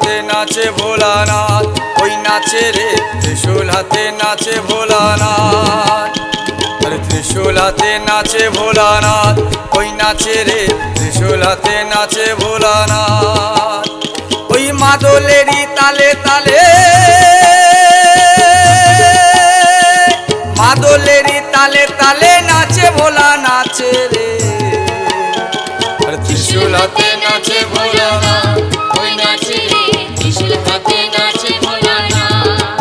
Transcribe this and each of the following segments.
হাতে নাচে ভোলানাথ, ওই নাচে রে ত্রিশূল হাতে নাচে ভোলানাথ। আরে ত্রিশূল হাতে নাচে ভোলানাথ, ওই নাচে রে ত্রিশূল হাতে নাচে ভোলানাথ। ওই মাদলেরই তালে তালে, মাদলেরই তালে তালে নাচে ভোলা নাচে রে। আর ত্রিশূল হাতে নাচে ভোলানাথ, ওই নাচে রে ত্রিশূল হাতে নাচে ভোলানাথ।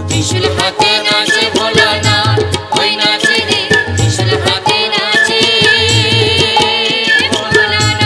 ত্রিশূল হাতে নাচে ভোলানাথ, ওই নাচে রে ত্রিশূল হাতে নাচে ভোলানাথ।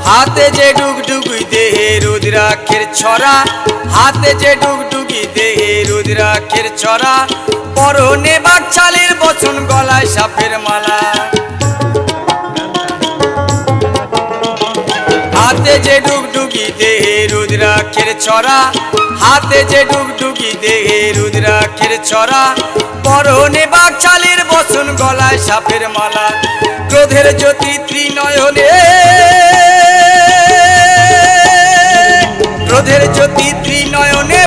হাতে যে ডুগডুগি দেহে রুদ্রাক্ষের ছড়া, হাতে যে ডুগডুগি দেহে রুদ্রাক্ষের ছড়া, পরনে বাকছালের বচন গলায় সাপের মালা। হাতে যে ডুগডুগি দেহে রুদ্রাক্ষের ছড়া, হাতে যে ডুগডুগি দেহে রুদ্রাক্ষের ছড়া, পরনে বাকছালের বচন গলায় সাপের মালা। ক্রোধের জ্যোতি ত্রিনয়নে, ক্রোধের জ্যোতি ত্রিনয়নে